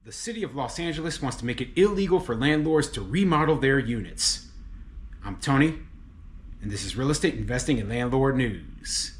The city of Los Angeles wants to make it illegal for landlords to remodel their units. I'm Tony, and this is Real Estate Investing and Landlord News.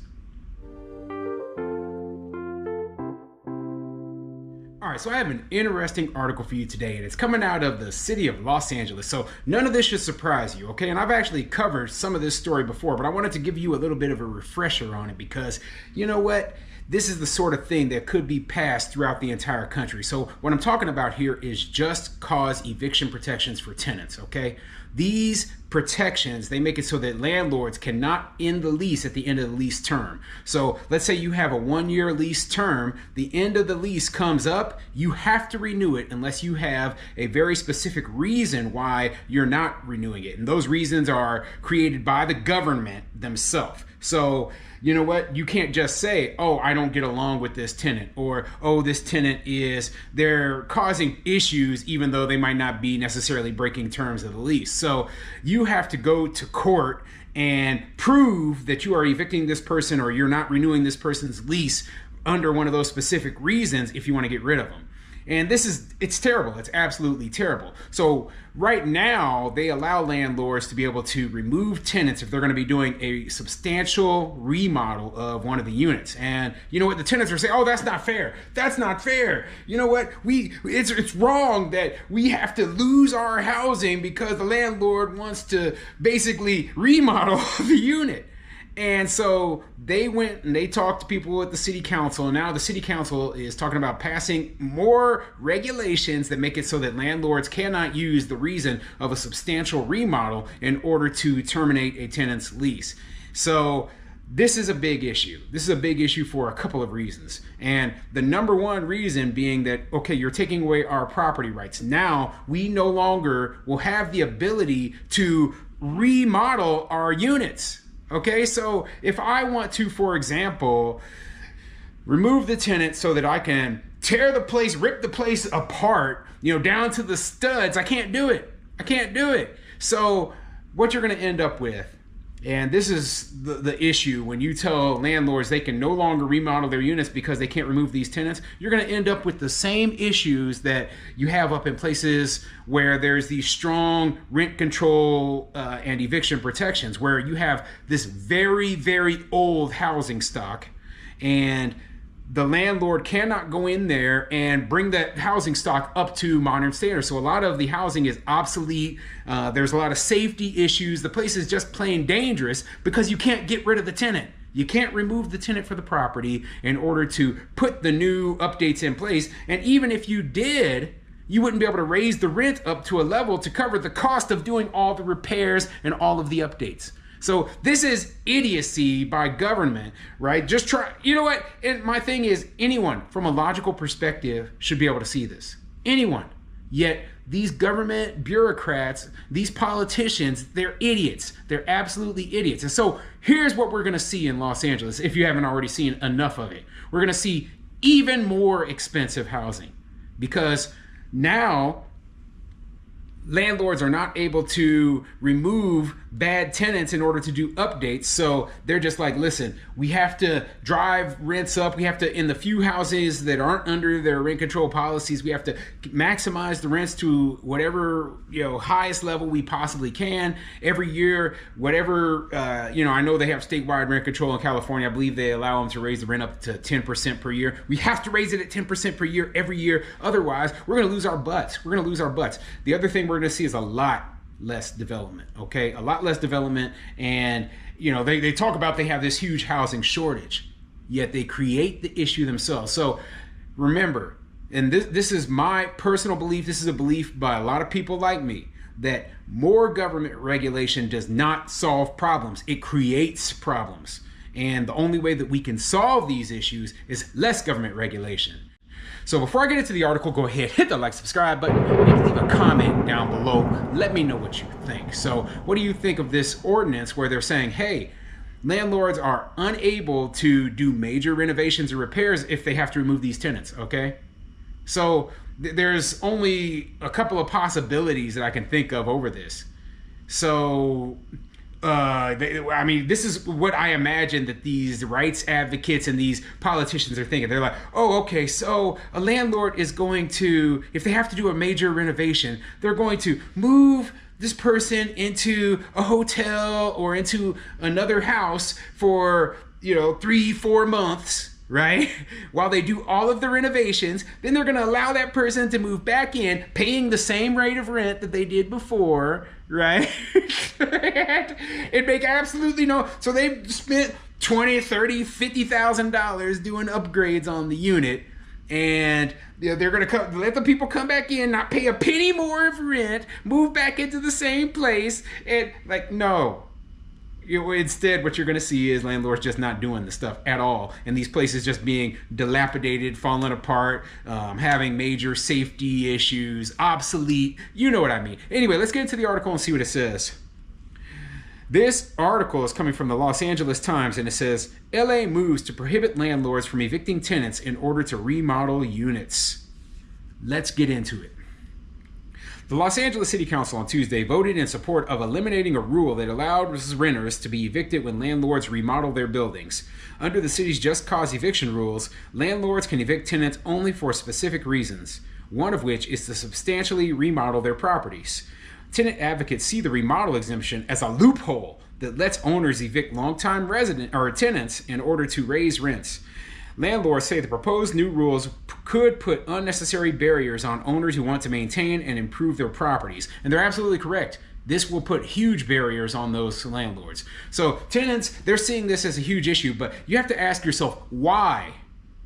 All right, so I have an interesting article for you today, and it's coming out of the city of Los Angeles. So none of this should surprise you, okay? And I've actually covered some of this story before, but I wanted to give you a little bit of a refresher on it because, you know what? This is the sort of thing that could be passed throughout the entire country. So what I'm talking about here is just cause eviction protections for tenants, okay? These protections, they make it so that landlords cannot end the lease at the end of the lease term. So let's say you have a 1-year lease term, the end of the lease comes up, you have to renew it unless you have a very specific reason why you're not renewing it. And those reasons are created by the government themselves. So, you know what? You can't just say, oh, I don't get along with this tenant, or, oh, this tenant they're causing issues even though they might not be necessarily breaking terms of the lease. So you have to go to court and prove that you are evicting this person or you're not renewing this person's lease under one of those specific reasons if you want to get rid of them. And it's terrible. It's absolutely terrible. So right now, they allow landlords to be able to remove tenants if they're going to be doing a substantial remodel of one of the units. And you know what? The tenants are saying, oh, that's not fair. That's not fair. You know what? It's wrong that we have to lose our housing because the landlord wants to basically remodel the unit. And so they went and they talked to people at the city council, and now the city council is talking about passing more regulations that make it so that landlords cannot use the reason of a substantial remodel in order to terminate a tenant's lease. So this is a big issue. This is a big issue for a couple of reasons. And the number one reason being that, okay, you're taking away our property rights. Now we no longer will have the ability to remodel our units. Okay, so if I want to, for example, remove the tenant so that I can tear the place, rip the place apart, down to the studs, I can't do it. I can't do it. So what you're going to end up with, and this is the issue when you tell landlords they can no longer remodel their units because they can't remove these tenants, you're going to end up with the same issues that you have up in places where there's these strong rent control and eviction protections, where you have this very, very old housing stock and the landlord cannot go in there and bring that housing stock up to modern standards. So a lot of the housing is obsolete. There's a lot of safety issues. The place is just plain dangerous because you can't get rid of the tenant. You can't remove the tenant for the property in order to put the new updates in place. And even if you did, you wouldn't be able to raise the rent up to a level to cover the cost of doing all the repairs and all of the updates. So this is idiocy by government, right? Just try, you know what? And my thing is, anyone from a logical perspective should be able to see this. Anyone. Yet these government bureaucrats, these politicians, they're idiots. They're absolutely idiots. And so here's what we're going to see in Los Angeles, if you haven't already seen enough of it. We're going to see even more expensive housing because now landlords are not able to remove bad tenants in order to do updates. So they're just like, listen, we have to drive rents up. We have to, in the few houses that aren't under their rent control policies, we have to maximize the rents to whatever, highest level we possibly can every year, whatever, I know they have statewide rent control in California. I believe they allow them to raise the rent up to 10% per year. We have to raise it at 10% per year every year. Otherwise, we're going to lose our butts. We're going to lose our butts. The other thing we're going to see is a lot less development, okay? A lot less development. And, they talk about they have this huge housing shortage, yet they create the issue themselves. So remember, and this is my personal belief, this is a belief by a lot of people like me, that more government regulation does not solve problems. It creates problems. And the only way that we can solve these issues is less government regulation. So before I get into the article, go ahead, hit the like, subscribe button, and leave a comment down below. Let me know what you think. So what do you think of this ordinance where they're saying, hey, landlords are unable to do major renovations or repairs if they have to remove these tenants, okay? So there's only a couple of possibilities that I can think of over this. So I mean, this is what I imagine that these rights advocates and these politicians are thinking. They're like, oh, okay, so a landlord is going to, if they have to do a major renovation, they're going to move this person into a hotel or into another house for, 3-4 months, right? While they do all of the renovations, then they're going to allow that person to move back in, paying the same rate of rent that they did before, right? It make absolutely no. So they've spent $20, $30, $50,000 doing upgrades on the unit, and they're going to let the people come back in, not pay a penny more of rent, move back into the same place, and no. Instead, what you're going to see is landlords just not doing the stuff at all, and these places just being dilapidated, falling apart, having major safety issues, obsolete. You know what I mean. Anyway, let's get into the article and see what it says. This article is coming from the Los Angeles Times, and it says, LA moves to prohibit landlords from evicting tenants in order to remodel units. Let's get into it. The Los Angeles City Council on Tuesday voted in support of eliminating a rule that allowed renters to be evicted when landlords remodel their buildings. Under the city's just cause eviction rules, landlords can evict tenants only for specific reasons, one of which is to substantially remodel their properties. Tenant advocates see the remodel exemption as a loophole that lets owners evict longtime tenants in order to raise rents. Landlords say the proposed new rules could put unnecessary barriers on owners who want to maintain and improve their properties. And they're absolutely correct. This will put huge barriers on those landlords. So tenants, they're seeing this as a huge issue, but you have to ask yourself, why?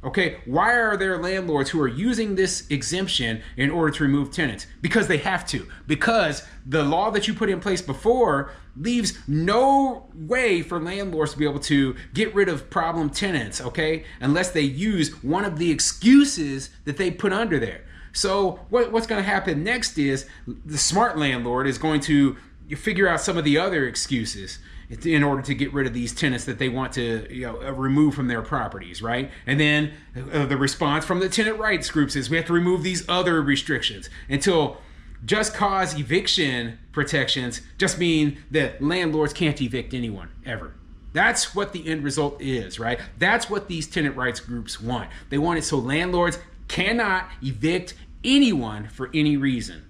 Okay, why are there landlords who are using this exemption in order to remove tenants? Because they have to. Because the law that you put in place before leaves no way for landlords to be able to get rid of problem tenants, okay? Unless they use one of the excuses that they put under there. So what's going to happen next is the smart landlord is going to figure out some of the other excuses in order to get rid of these tenants that they want to remove from their properties, right? And then the response from the tenant rights groups is we have to remove these other restrictions until just cause eviction protections just mean that landlords can't evict anyone ever. That's what the end result is, right? That's what these tenant rights groups want. They want it so landlords cannot evict anyone for any reason.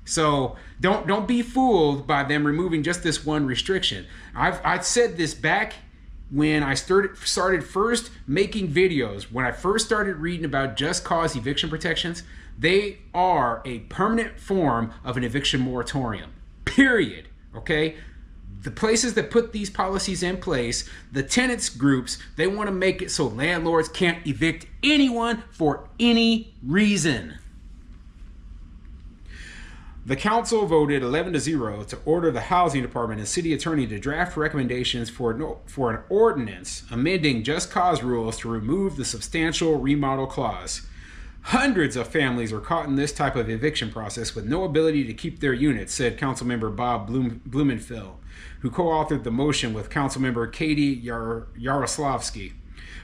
So don't be fooled by them removing just this one restriction. I've said this back when I started first making videos. When I first started reading about just cause eviction protections, they are a permanent form of an eviction moratorium. Period. Okay? The places that put these policies in place, the tenants groups, they want to make it so landlords can't evict anyone for any reason. The council voted 11-0 to order the housing department and city attorney to draft recommendations for an ordinance amending just cause rules to remove the substantial remodel clause. Hundreds of families are caught in this type of eviction process with no ability to keep their units, said Councilmember Bob Blumenfeld, who co-authored the motion with Councilmember Katie Yaroslavsky.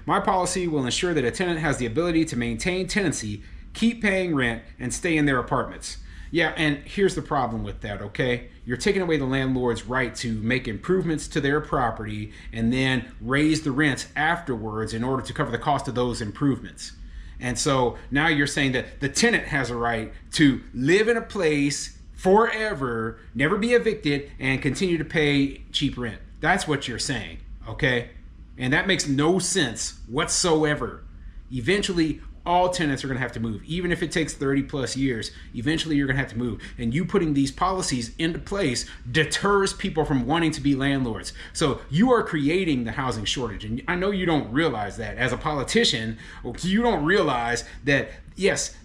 My policy will ensure that a tenant has the ability to maintain tenancy, keep paying rent, and stay in their apartments. Yeah, and here's the problem with that, okay? You're taking away the landlord's right to make improvements to their property and then raise the rents afterwards in order to cover the cost of those improvements. And so now you're saying that the tenant has a right to live in a place forever, never be evicted, and continue to pay cheap rent. That's what you're saying, okay? And that makes no sense whatsoever. Eventually, all tenants are going to have to move. Even if it takes 30 plus years, eventually you're going to have to move. And you putting these policies into place deters people from wanting to be landlords. So you are creating the housing shortage. And I know you don't realize that. As a politician, you don't realize that, yes,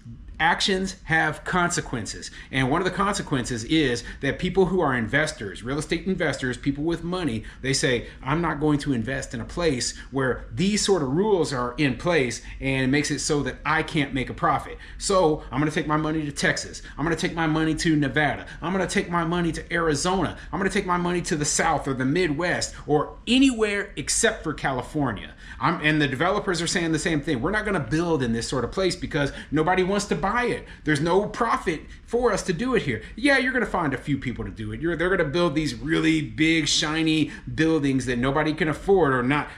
actions have consequences. And one of the consequences is that people who are investors, real estate investors, people with money, they say, I'm not going to invest in a place where these sort of rules are in place and it makes it so that I can't make a profit. So I'm going to take my money to Texas. I'm going to take my money to Nevada. I'm going to take my money to Arizona. I'm going to take my money to the South or the Midwest or anywhere except for California. And the developers are saying the same thing. We're not going to build in this sort of place because nobody wants to buy buy it. There's no profit for us to do it here. Yeah, you're going to find a few people to do it. They're going to build these really big, shiny buildings that nobody can afford, or not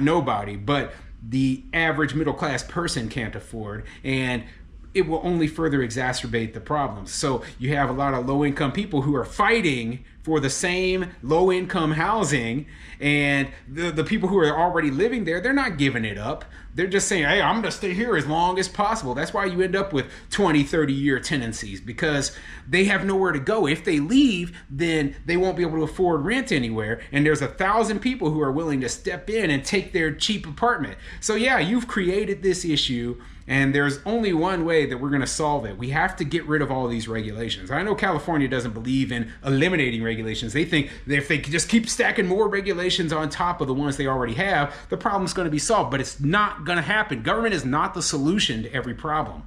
nobody, but the average middle class person can't afford, and it will only further exacerbate the problems. So you have a lot of low-income people who are fighting for the same low-income housing, and the people who are already living there, they're not giving it up. They're just saying, hey, I'm gonna stay here as long as possible. That's why you end up with 20, 30-year tenancies, because they have nowhere to go. If they leave, then they won't be able to afford rent anywhere, and there's 1,000 people who are willing to step in and take their cheap apartment. So yeah, you've created this issue, and there's only one way that we're going to solve it. We have to get rid of all these regulations. I know California doesn't believe in eliminating regulations. They think that if they just keep stacking more regulations on top of the ones they already have, the problem's going to be solved. But it's not going to happen. Government is not the solution to every problem.